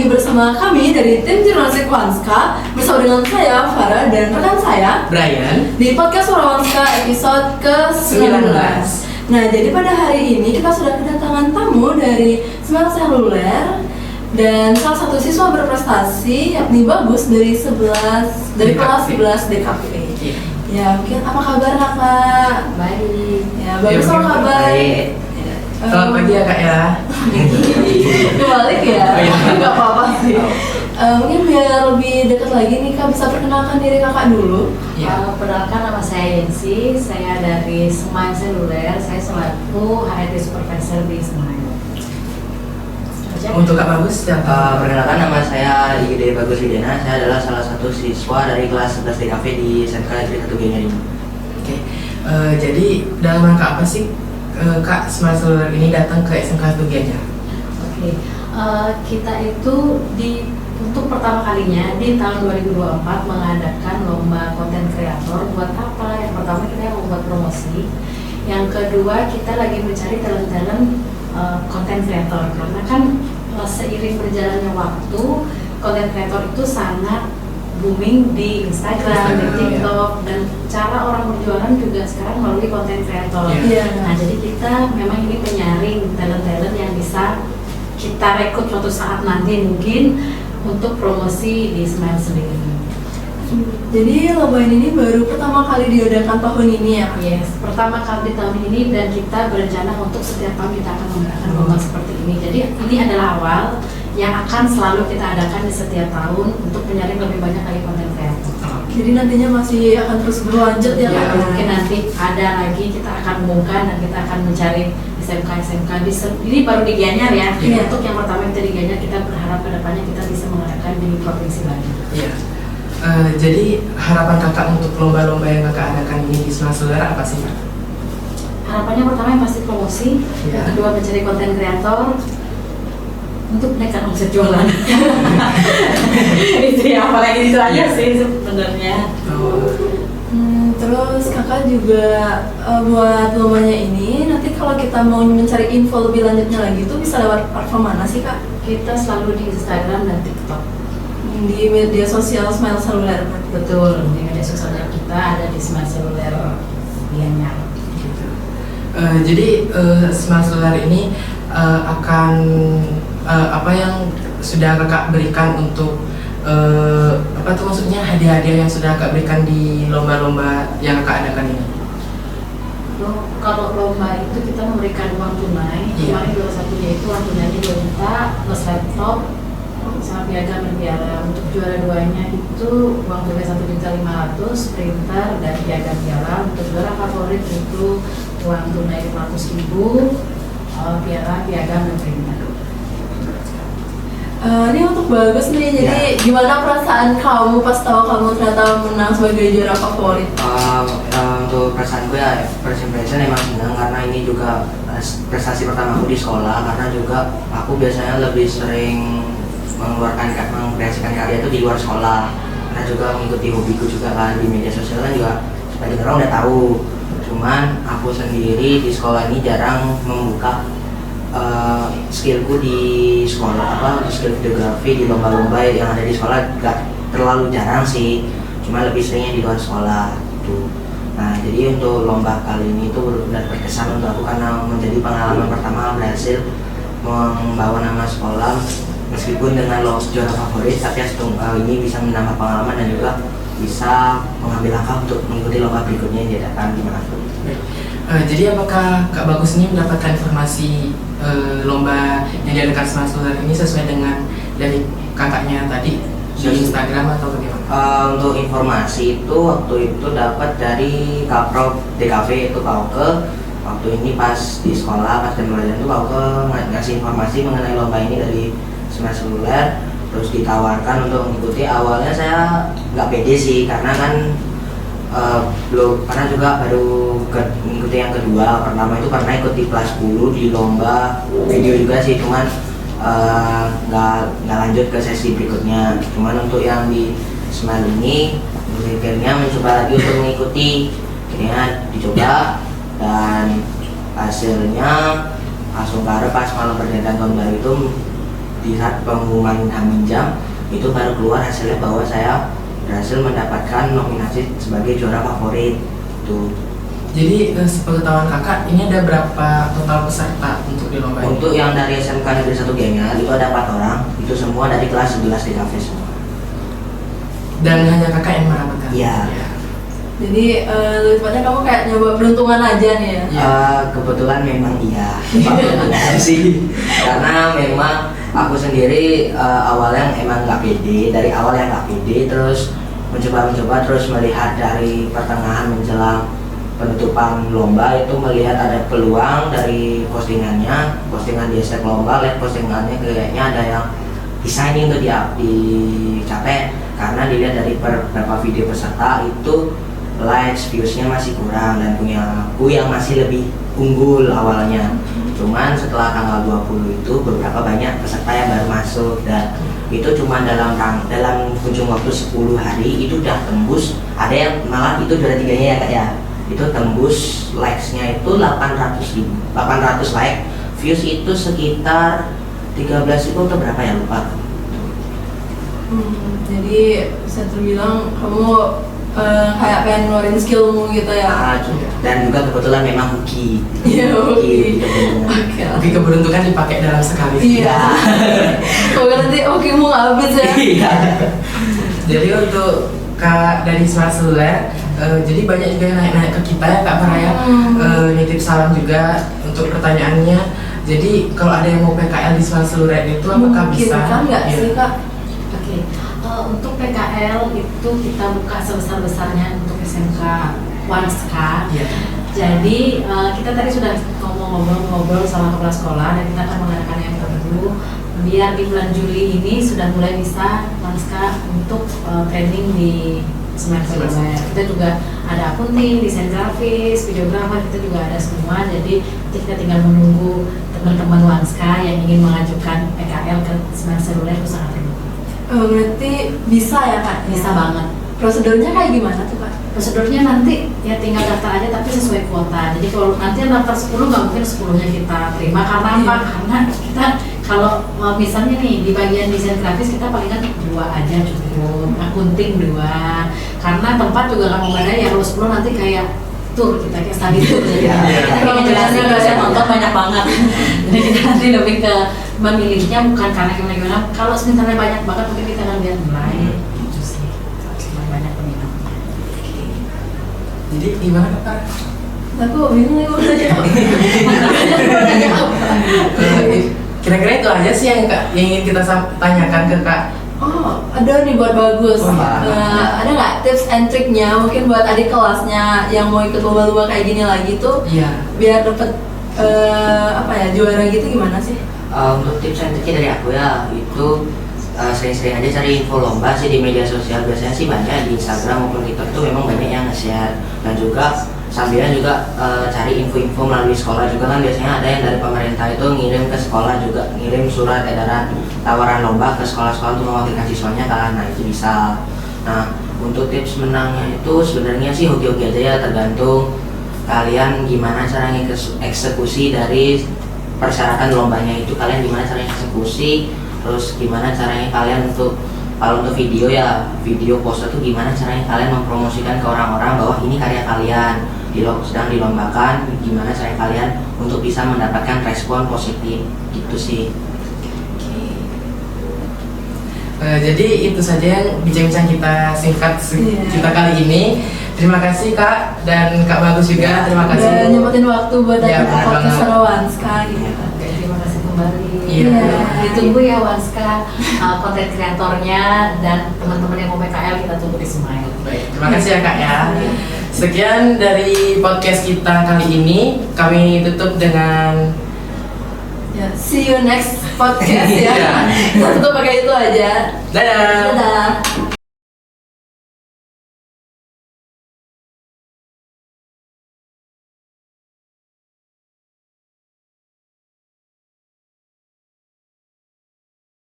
lagi bersama kami dari tim Jurnalistik Wanska bersama dengan saya, Farah, dan rekan saya, Brian, di podcast Suara Wanska episode ke-19. Nah, jadi pada hari ini kita sudah kedatangan tamu dari Smart Seluler dan salah satu siswa berprestasi yakni Bagus dari kelas 11 DKV. Ya, mungkin apa kabar kakak? Baik. Ya, Bagus apa kabar? baik. Selamat pagi ya kak ya. Kebalik ya? Oh, iya. Nggak apa-apa sih. Mungkin biar lebih dekat lagi nih kak, bisa perkenalkan diri kakak dulu. Perkenalkan, nama saya Yensi, saya dari Smart Seluler, saya selaku HRD Supervisor di Smart. Untuk Kak Bagus, Perkenalkan, nama saya Igede Bagus Widena. Saya adalah salah satu siswa dari kelas 11 DKV di SMK Negeri 1 Gianyar ini. Oke. Jadi dalam rangka apa sih Kak Smart Seluler ini datang ke SMK 1 Gianyar? Oke, kita itu untuk pertama kalinya di tahun 2024 mengadakan lomba konten kreator. Buat apa? Yang pertama kita membuat promosi. Yang kedua kita lagi mencari talent-talent konten kreator, karena kan seiring berjalannya waktu konten kreator itu sangat booming di Instagram, di TikTok, dan cara orang berjualan juga sekarang melalui konten kreator. Nah, jadi kita memang ini menyaring talent-talent yang bisa kita rekrut suatu saat nanti mungkin untuk promosi di Smile sendiri. Jadi lomba ini baru pertama kali diadakan tahun ini ya? Yes, pertama kali di tahun ini, dan kita berencana untuk setiap tahun kita akan mengadakan lomba seperti ini. Jadi ini adalah awal yang akan selalu kita adakan di setiap tahun untuk menyaring lebih banyak lagi konten kreator. Jadi nantinya masih akan terus berlanjut ya? Ya, mungkin nanti ada lagi kita akan umumkan dan kita akan mencari SMK ini baru di Gianyar ya. Iya. Untuk yang pertama kita di Gianyar, kita berharap kedepannya kita bisa mengadakan di provinsi lain. Iya. Jadi harapan kakak untuk lomba-lomba yang kakak adakan ini di Smart Seluler apa sih Kak? Harapannya pertama yang pasti promosi, yang kedua mencari konten kreator untuk menaikkan omset jualan. Itu ya, apalagi itu aja sih sebenarnya. Terus kakak juga buat lombanya ini, nanti kalau kita mau mencari info lebih lanjutnya lagi itu bisa lewat platform mana sih kak? Kita selalu di Instagram dan TikTok. Di media sosial Smile Seluler. Betul, di media sosialnya kita ada di Smart Seluler Gianyar. Gitu. Jadi Smart Seluler ini akan apa yang sudah kakak berikan untuk apa tuh maksudnya hadiah-hadiah yang sudah kakak berikan di lomba-lomba yang kakak adakan ini? Kalau lomba itu kita memberikan uang tunai. Kemarin juara satunya itu uang tunainya 2 juta plus laptop sama piagam dan piala. Untuk juara duanya itu uang tunai 1.500.000, printer dan piagam piala. Untuk juara favorit itu uang tunai 500.000, piala, piagam dan printer. Ini untuk Bagus nih, jadi gimana perasaan kamu pas tahu kamu ternyata menang sebagai juara favorit? Untuk perasaan gue ya, first impression emang senang karena ini juga prestasi pertamaku di sekolah, karena juga aku biasanya lebih sering mengkreasikan karya itu di luar sekolah, karena juga mengikuti hobiku juga kan di media sosial kan juga sebagian orang udah tahu. Cuman aku sendiri di sekolah ini jarang membuka skillku di sekolah, skill videografi di lomba-lomba yang ada di sekolah gak terlalu jarang sih, cuma lebih seringnya di luar sekolah gitu. Nah, jadi untuk lomba kali ini itu benar-benar berkesan untuk aku karena menjadi pengalaman pertama berhasil membawa nama sekolah meskipun dengan juara favorit, tapi ini bisa menambah pengalaman dan juga bisa mengambil langkah untuk mengikuti lomba berikutnya yang diadakan dimanapun. Jadi apakah Kak Bagus ini mendapatkan informasi lomba yang diadakan Smart Seluler ini sesuai dengan dari kakaknya tadi di Instagram atau bagaimana? Untuk informasi itu waktu itu dapat dari Kaprov DKV itu Kak Oke. Waktu ini pas di sekolah, pas jam pelajaran itu Kak Oke ngasih informasi mengenai lomba ini dari Smart Seluler, terus ditawarkan untuk mengikuti. Awalnya saya nggak pede sih karena kan belum, karena juga baru mengikuti yang kedua. Pertama itu pernah ikut di kelas 10 di lomba video juga sih, cuman nggak lanjut ke sesi berikutnya. Cuman untuk yang di Smile ini akhirnya mencoba lagi untuk mengikuti, akhirnya dicoba dan hasilnya langsung pas malam pergantian tahun baru itu di saat pengumuman Hamin jam itu baru keluar hasilnya bahwa saya berhasil mendapatkan nominasi sebagai juara favorit tuh. Jadi sepengetahuan kakak, ini ada berapa total peserta untuk di lomba ini? Untuk yang dari SMK Negeri 1 Gianyar itu ada 4 orang, itu semua dari kelas 11 di kafe semua. Dan hanya kakak yang mendapatkan? Iya. Jadi lebih tepatnya kamu kayak nyoba peruntungan aja nih ya? Kebetulan memang iya, kebetulan sih. Karena memang aku sendiri awalnya emang nggak pede, dari awal yang nggak pede, terus mencoba terus melihat dari pertengahan menjelang penutupan lomba itu melihat ada peluang dari postingan di hashtag lomba, lihat postingannya kayaknya ada yang bisa ini untuk dicapai, karena dilihat dari beberapa video peserta itu likes, viewsnya masih kurang dan punya aku yang masih lebih unggul awalnya. Cuman setelah tanggal 20 itu beberapa banyak peserta yang baru masuk dan itu cuma dalam ujung waktu 10 hari itu udah tembus, ada yang malah itu juara 3-nya ya kak ya, itu tembus likes-nya itu 800 like, views itu sekitar 13.000 atau berapa ya lupa. Jadi bisa terbilang kamu kayak pengen ngeluarin skillmu gitu ya? Dan juga kebetulan memang hoki. Iya, hoki. Hoki keberuntungan dipakai dalam sekali. Iya. Kok nanti hokimu nggak habis ya? Iya. Jadi untuk Kak dari Smart Seluler, jadi banyak juga yang nanya ke kita ya Kak Faraya, nitip salam juga untuk pertanyaannya. Jadi kalau ada yang mau PKL di Smart Seluler itu apakah bisa? Kan nggak sih Kak? Oke, untuk PKL itu kita buka sebesar-besarnya untuk SMK Wanska. Iya. Jadi kita tadi sudah ngobrol sama kepala sekolah dan kita akan mengadakan yang baru. Biar di bulan Juli ini sudah mulai bisa Wanska untuk training di Smart Seluler. Kita juga ada akunting, desain grafis, videografer, kita juga ada semua. Jadi kita tinggal menunggu teman-teman Wanska yang ingin mengajukan PKL ke Smart Seluler itu sangat terbuka. Berarti bisa ya Kak? Bisa banget. Prosedurnya kayak gimana tuh Kak? Prosedurnya nanti ya tinggal daftar aja tapi sesuai kuota. Jadi kalau nanti yang daftar 10 nggak mungkin 10-nya kita terima karena apa? Karena kita kalau misalnya nih di bagian desain grafis kita palingan 2 aja cukup, akunting 2. Karena tempat juga nggak mau ada ya, kalau 10 nanti kayak tur kita kayak study tour. Kalau jelasin nggak saya nonton banyak banget. Jadi kita nanti lebih ke memilihnya bukan karena gimana. Kalau misalnya banyak banget mungkin kita akan lihat mulai. Banyak peminat. Jadi gimana Kak? Aku bingung nih udah jawab. Kira-kira itu aja sih yang ingin kita tanyakan ke Kak. Oh, ada nih buat bagus. Ada nggak tips and triknya mungkin buat adik kelasnya yang mau ikut lomba-lomba kayak gini lagi tuh? Iya. Biar dapet juara gitu gimana sih? Untuk tips and triknya dari aku ya itu sering-sering aja cari info lomba sih di media sosial, biasanya sih banyak di Instagram maupun TikTok itu memang banyak yang nge-share, dan juga sambilnya juga cari info-info melalui sekolah juga kan biasanya ada yang dari pemerintah itu ngirim ke sekolah juga, ngirim surat edaran tawaran lomba ke sekolah-sekolah untuk mewakilkan siswanya kan, nah itu bisa. Nah untuk tips menangnya itu sebenarnya sih hoki-hoki aja ya, tergantung kalian gimana caranya eksekusi dari persyaratan lombanya itu, kalian gimana caranya eksekusi, terus gimana caranya kalian untuk kalau untuk video ya, video poster tuh gimana caranya kalian mempromosikan ke orang-orang bahwa ini karya kalian sedang dilombakan, gimana caranya kalian untuk bisa mendapatkan respon positif gitu sih. Jadi itu saja yang bincang-bincang kita singkat kita kali ini. Terima kasih Kak dan Kak Bagus juga. Terima kasih. Udah nyempetin waktu buat datang ke podcast Wanska gitu. Terima kasih kembali. Iya. Ditunggu ya Wanska, konten kreatornya dan teman-teman yang mau PKL kita tunggu di Smile. Baik, terima kasih ya Kak ya. Sekian dari podcast kita kali ini. Kami tutup dengan see you next podcast ya. Kita tutup pakai itu aja. dadah. Dadah.